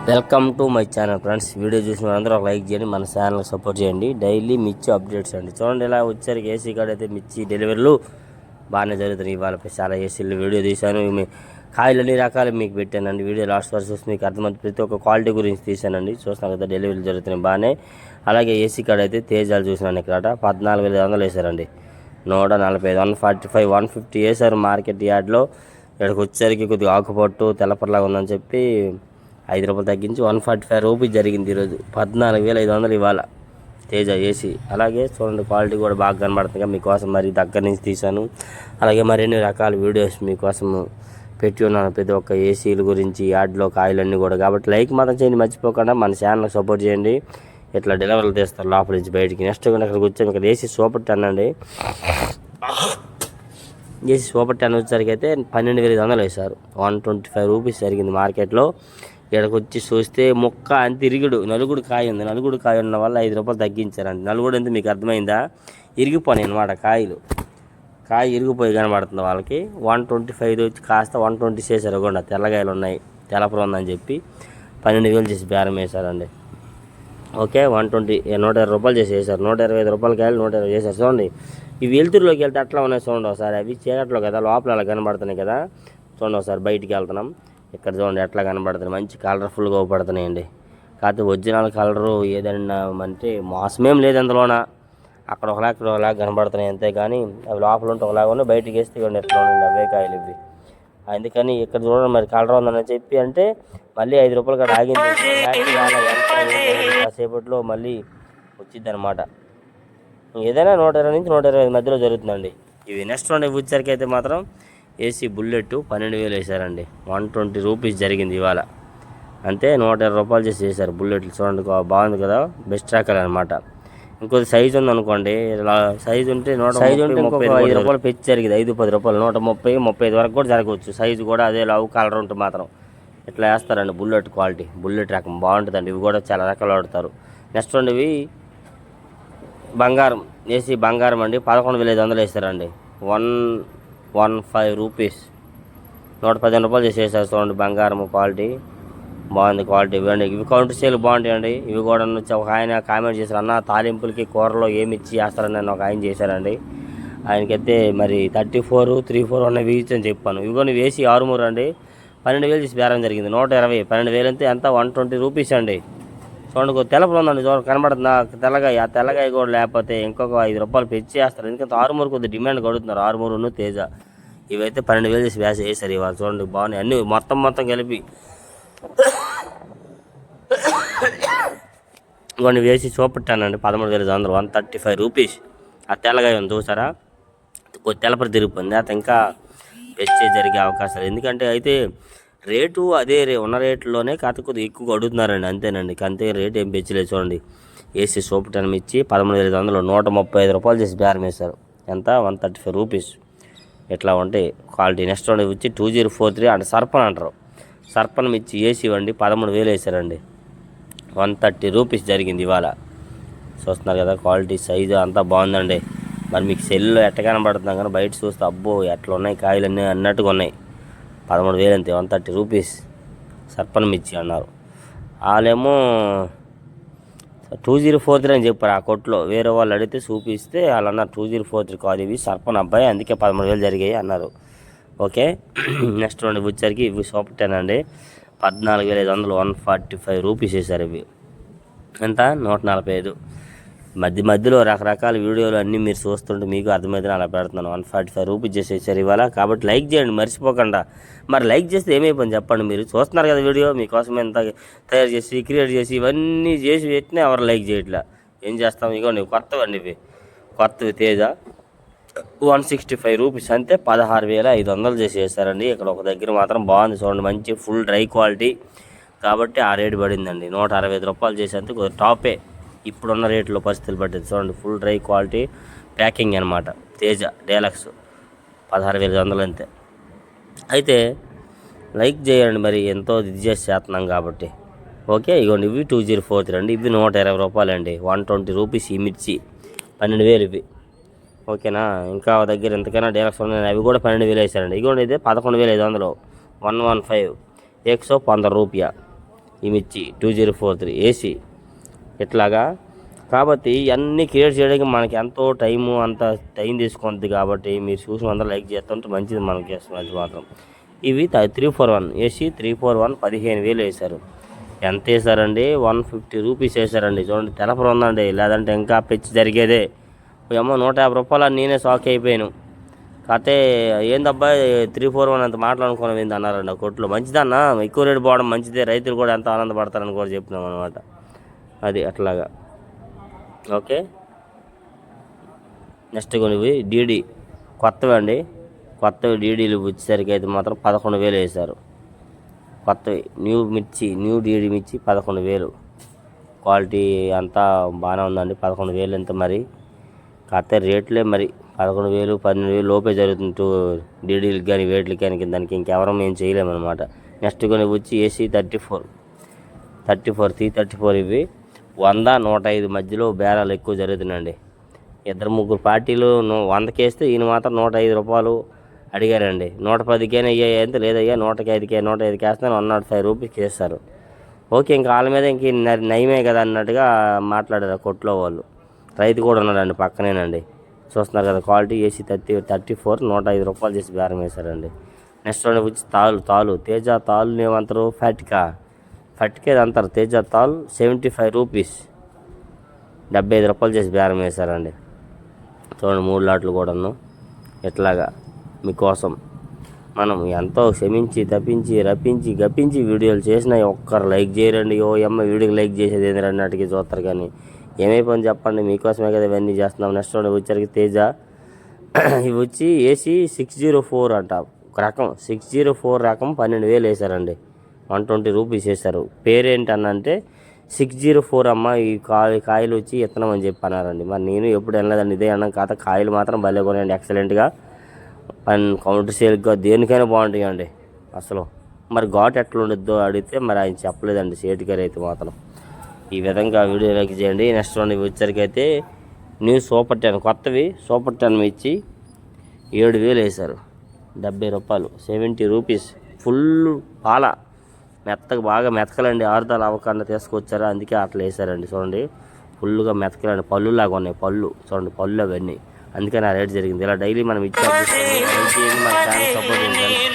Welcome to my channel friends. Video చూసిన వాళ్ళందరూ ఒక లైక్ చేయండి, మన ఛానల్ సపోర్ట్ చేయండి. డైలీ మిర్చి అప్డేట్స్ అండి. చూడండి ఇలా వచ్చారు ఏసీ కాడ అయితే మిర్చి డెలివరీలు బాగానే జరుగుతున్నాయి. ఇవాళ చాలా ఏసీలు వీడియో తీశాను. కాయలు అన్ని రకాలు మీకు పెట్టానండి. వీడియో లాస్ట్ వరకు చూసి మీకు అర్థమైంది. ప్రతి ఒక్క క్వాలిటీ గురించి తీశానండి. చూస్తున్నాను కదా, డెలివరీలు జరుగుతున్నాయి బాగానే. అలాగే ఏసీ కాడ అయితే తేజాలు చూసినాను ఇక్కడ 14,500 వేశారండి. 145, 145, 150 వేశారు మార్కెట్ యార్డ్లో. ఇక్కడికి వచ్చేసరికి కొద్దిగా ఆకుపట్టు తెల్లపరలాగా ఉందని చెప్పి ₹5 తగ్గించి 145 రూపీస్ జరిగింది ఈరోజు. 14,500 ఇవాళ తేజ ఏసీ. అలాగే చూడండి క్వాలిటీ కూడా బాగా కనబడుతుంది. మీకోసం మరి దగ్గర నుంచి తీశాను. అలాగే మరిన్ని రకాల వీడియోస్ మీకోసం పెట్టి ఉన్నాను, ప్రతి ఒక్క ఏసీల గురించి, యార్డ్లో కాయలన్నీ కూడా. కాబట్టి లైక్ మాత్రం చేయండి మర్చిపోకుండా, మన ఛానల్ సపోర్ట్ చేయండి. ఇట్లా డెలివరీలు తీస్తారు లోపల నుంచి బయటికి. నెక్స్ట్ ఇక్కడికి వచ్చాము. ఇక్కడ ఏసీ సూపర్ 10 అండి. ఏసీ సూపర్ 10 వచ్చేసరికి అయితే 12,500 వేశారు. 125 రూపీస్ జరిగింది మార్కెట్లో. ఇక్కడికి వచ్చి చూస్తే మొక్క అంత నలుగుడు కాయ ఉంది. నలుగుడు కాయ ఉన్న వల్ల ₹5 తగ్గించారండి. నలుగుడు అంటే మీకు అర్థమైందా? ఇరిగిపోయి అనమాట కాయలు. కాయ ఇరిగిపోయి కనబడుతుంది వాళ్ళకి. 125 వచ్చి కాస్త 120 చేశారు కూడా. తెల్లగాయలు ఉన్నాయి, తెల్లపురం ఉందని చెప్పి 12,000 చేసి బేరం వేశారండి. ఓకే, 120, ₹120 చేసి వేశారు. ₹125 కాయలు 120 చేశారు. చూడండి ఇవి వెలుతురులోకి వెళ్తే అట్లా ఉన్నాయి. చూడండి ఒకసారి, అవి చీకట్లో కదా, లోపల అలా కనబడుతున్నాయి కదా. చూడండి ఒకసారి బయటికి వెళ్తున్నాం. ఇక్కడ చూడండి ఎట్లా కనబడుతుంది, మంచి కలర్ఫుల్గా అవుపడుతున్నాయండి. కాకపోతే ఒరిజినల్ కలరు ఏదైనా అంటే మోసమేం లేదు అందులోన. అక్కడ ఒకలాగా ఇక్కడ ఒకలాగా కనబడుతున్నాయి అంతే. కానీ అవి లోపల ఉంటే ఒకలాగా ఉన్నాయి, బయటికి వేస్తే ఇవ్వండి ఎట్లా ఉండండి అవే కాయలు ఇవి. అందుకని ఇక్కడ చూడండి మరి కలర్ ఉందని చెప్పి అంటే మళ్ళీ ₹5 కాడ ఆగింది. కాసేపట్లో మళ్ళీ వచ్చింది అనమాట. ఏదైనా 120 నుంచి 125 మధ్యలో జరుగుతుందండి ఇవి. నెక్స్ట్ వన్ వచ్చరికి అయితే మాత్రం ఏసీ బుల్లెట్ 12,000 వేశారండి. 120 రూపీస్ జరిగింది ఇవాళ. అంతే, ₹120 చేసి వేశారు బుల్లెట్లు. చూడండి బాగుంది కదా, బెస్ట్ ట్రాకర్ అనమాట. ఇంకొద్ది సైజు ఉంది అనుకోండి, సైజు ఉంటే ₹135 పెంచి జరిగింది. ₹5-10, ₹130, ₹35 వరకు కూడా జరగవచ్చు. సైజు కూడా అదే లవ్ కలర్ ఉంటే మాత్రం ఇట్లా వేస్తారండి. బుల్లెట్ క్వాలిటీ, బుల్లెట్ రకం బాగుంటుందండి. ఇవి కూడా చాలా రకాలు వాడతారు. నెక్స్ట్ వన్ ఇవి బంగారం, ఏసీ బంగారం అండి. 11,500 వేస్తారండి. 115 రూపీస్, ₹115 చేసి వేసారు. చూడండి బంగారం క్వాలిటీ బాగుంది. క్వాలిటీ ఇవ్వండి. ఇవి కౌంటర్ సేల్ బాగుంటాయండి. ఇవి కూడా ఒక ఆయన కామెంట్ చేశారు, అన్న తాలింపులకి కూరలో ఏమి ఇచ్చి చేస్తారని నేను ఒక ఆయన చేశారండి. ఆయనకైతే మరి 34, 34 ఉన్నవి అని చెప్పాను. ఇవి కూడా వేసి 6 అండి. 12,000 చేసి బేరం జరిగింది. 120, 12,000 అంతే. ఎంత 120 రూపీస్ అండి. చూడండి తెల్లపురం ఉందండి. చూడండి కనబడుతుంది తెల్లగాయ. ఆ తెల్లగాయ కూడా లేకపోతే ఇంకొక ₹5 పెంచి వేస్తారు. ఎందుకంటే 6 కొద్దిగా డిమాండ్ కడుగుతున్నారు. 6 తేజ ఇవైతే 12,000 చేసి వేసారు ఇవాళ. చూడండి బాగున్నాయి అన్నీ మొత్తం కలిపి. ఇంకొన్ని వేసి చూపెట్టానండి. 13,500, 135 రూపీస్. ఆ తెల్లగాయ ఉంది చూసారా, కొద్ది తెల్లపరి తిరిగిపోయింది. అది ఇంకా పెంచే జరిగే అవకాశాలు. ఎందుకంటే అయితే రేటు అదే ఉన్న రేట్లోనే కాకపోతే కొద్దిగా ఎక్కువగా అడుగుతున్నారండి అంతేనండి. అంతే రేటు ఏం పెంచలేదు. చూడండి ఏసీ సూపర్ 10 ఇచ్చి 13,500, ₹135 చేసి బేరం వేశారు. ఎంత 135 రూపీస్. ఇట్లా ఉంటాయి క్వాలిటీ. నెక్స్ట్ వచ్చి 2043 అంటే సర్పన్ అంటారు. సర్పన్ ఇచ్చి ఏసీ ఇవ్వండి 13,000 వేశారండి. 130 రూపీస్ జరిగింది ఇవాళ. చూస్తున్నారు కదా క్వాలిటీ, సైజు అంతా బాగుందండి. మరి మీకు సెల్లో ఎట్ట కనబడుతున్నాం కానీ బయట చూస్తే అబ్బో ఎట్లా ఉన్నాయి కాయలన్నీ అన్నట్టుగా ఉన్నాయి. 13,000 అంతే. 130 రూపీస్ సర్పన్ మిర్చి అన్నారు. వాళ్ళేమో 2043 అని చెప్పారు ఆ కొట్లో. వేరే వాళ్ళు అడిగితే చూపిస్తే వాళ్ళు అన్నారు 2043 కాదు ఇవి సర్పన్ అబ్బాయి, అందుకే 13,000 జరిగాయి అన్నారు. ఓకే, నెక్స్ట్ రెండు వచ్చరికి ఇవి సూపర్ 10 అండి. 14,500, 145 రూపీస్ వేశారు ఇవి. ఎంత 145. మధ్యలో రకరకాల వీడియోలు అన్నీ మీరు చూస్తుంటే మీకు అర్థమైతే అలా పెడుతున్నాను. 145 రూపీస్ చేసేసారు ఇవాళ. కాబట్టి లైక్ చేయండి మర్చిపోకుండా. మరి లైక్ చేస్తే ఏమైపోయింది చెప్పండి. మీరు చూస్తున్నారు కదా వీడియో, మీకోసం ఎంత తయారు చేసి క్రియేట్ చేసి ఇవన్నీ చేసి పెట్టినా ఎవరు లైక్ చేయట్లా. ఏం చేస్తాం? ఇగోండి కొత్తవండి ఇవి, కొత్తవి తేజ 165 రూపీస్ అంతే. 16,500 చేసి వేశారండి. ఇక్కడ ఒక దగ్గర మాత్రం బాగుంది చూడండి, మంచి ఫుల్ డ్రై క్వాలిటీ కాబట్టి ఆ రేటు పడిందండి. ₹165 చేసేందుకు కొద్దిగా టాపే ఇప్పుడున్న రేట్లో పరిస్థితులు పట్టింది. చూడండి ఫుల్ డ్రై క్వాలిటీ ప్యాకింగ్ అనమాట. తేజ డీలక్స్ 16,500 అంతే. అయితే లైక్ చేయండి, మరి ఎంతో ఇది చేసి చేస్తున్నాం కాబట్టి. ఓకే, ఇగోండి ఇవి 2043 అండి. ఇవి ₹120 అండి. 120 రూపీస్ ఈ మిర్చి. 12,000 ఇవి. ఓకేనా, ఇంకా దగ్గర ఎంతకైనా డీలక్స్ ఉన్నాయి. అవి కూడా 12,000 వేసారండి. ఇగోండి ఇదే 11,500, 115, 115 రూపాయ. ఈ మిర్చి 2043 ఏసీ ఇట్లాగా. కాబట్టి ఇవన్నీ క్రియేట్ చేయడానికి మనకి ఎంతో టైము అంత టైం తీసుకుంటుంది. కాబట్టి మీరు చూసిన అందరూ లైక్ చేస్తుంటే మంచిది మనకి అది మాత్రం. ఇవి 341 ఏసీ 341 15,000 వేశారు. ఎంత వేసారండి? 150 రూపీస్ వేసారండి. చూడండి తెలపరు ఉందండి, లేదంటే ఇంకా పెంచి జరిగేదే. ఏమో 150 రూపాయలు నేనే షాక్ అయిపోయాను. కాకపోతే ఏందబ్బా 341 అంత మాట్లాడుకోవడం ఏంది అన్నారండి ఆ కొట్లో. మంచిదన్నా, ఎక్కువ రేటు పోవడం మంచిదే, రైతులు కూడా ఎంత ఆనందపడతారని కూడా చెప్పినాం అనమాట. అది అట్లాగా. ఓకే, నెక్స్ట్ కొనివి డీడీ కొత్తవి అండి. కొత్తవి డీడీలు వచ్చేసరికి అయితే మాత్రం 11,000 వేశారు. కొత్తవి న్యూ డీడీ మిర్చి 11,000. క్వాలిటీ అంతా బాగానే ఉందండి. 11,000 ఎంత మరి, కాకపోతే రేట్లే మరి 11,000 12,000 లోపే జరుగుతుంది డీడీలకి కానీ వేట్లకి కానీ. దానికి ఇంకెవరం మేము చేయలేమన్నమాట. నెక్స్ట్ కొని వచ్చి ఏసీ 34 334 ఇవి 100 105 మధ్యలో బేరాలు ఎక్కువ జరుగుతున్నాయండి. 2-3 పార్టీలు 100కి వేస్తే ఈయన మాత్రం 105 రూపాయలు అడిగారండి. 110కేనే అయ్యాయి అంటే లేదయ్యా 105కి వేస్తాను 105 రూపీస్కి వేస్తారు. ఓకే, ఇంకా వాళ్ళ మీద ఇంక నయమే కదా అన్నట్టుగా మాట్లాడారు ఆ కొట్లో వాళ్ళు. రైతు కూడా ఉన్నాడండి పక్కనేనండి, చూస్తున్నారు కదా. క్వాలిటీ ఏసీ 34 105 రూపాయలు చేసి బేరం వేశారండి. నెక్స్ట్ వచ్చి తాలు తేజ తాళ్ళు ఏమంటారు, ఫట్కే అంటారు. తేజ తాల్ 75 రూపీస్ 75 రూపాయలు చేసి బేరం వేశారండి. చూడండి 3 లాట్లు కూడాను. ఎట్లాగా మీకోసం మనం ఎంతో క్షమించి తప్పించి రప్పించి గప్పించి వీడియోలు చేసినా ఒక్కరు లైక్ చేయరండి. వీడియోకి లైక్ చేసేది ఏంటి అన్నట్టుగా చూస్తారు. కానీ ఏమైపోయింది చెప్పండి, మీకోసమే కదా ఇవన్నీ చేస్తున్నాం. నెక్స్ట్ వచ్చరికి తేజ ఇవి వచ్చి ఏసీ 604 అంట ఒక రకం. 604 రకం 12,000 వేశారండి. 120 రూపీస్ వేశారు. పేరేంటి అన్నంటే 604 అమ్మ ఈ కాయలు వచ్చి ఇత్తనం అని చెప్పి అన్నారండి. మరి నేను ఎప్పుడు వెళ్ళలేదండి, ఇదే అన్నాం. కాకపోతే కాయలు మాత్రం భలే కొనండి, ఎక్సలెంట్గా అండ్ కౌంటర్ సేల్గా దేనికైనా బాగుంటాయండి అసలు. మరి ఘాట్ ఎట్లా ఉండద్దో అడిగితే మరి ఆయన చెప్పలేదండి సేటుగారు అయితే మాత్రం. ఈ విధంగా వీడియో లైక్ చేయండి. నెక్స్ట్ వచ్చరికి అయితే న్యూ సూపర్ 10 కొత్తవి సూపర్ 10 ఇచ్చి 7,000 వేశారు. 70 రూపాయలు 70 రూపీస్ ఫుల్ పాల మెత్తగా బాగా మెతకలండి. ఆరుదాలు అవ్వకుండా తీసుకొచ్చారు, అందుకే అట్లా వేసారండి. చూడండి ఫుల్గా మెతకలండి, పళ్ళులాగా ఉన్నాయి పళ్ళు. చూడండి పళ్ళు అవన్నీ, అందుకని ఆ రేట్ జరిగింది. ఇలా డైలీ మనం ఇచ్చే మన ఛానల్ సపోర్ట్ చేయండి.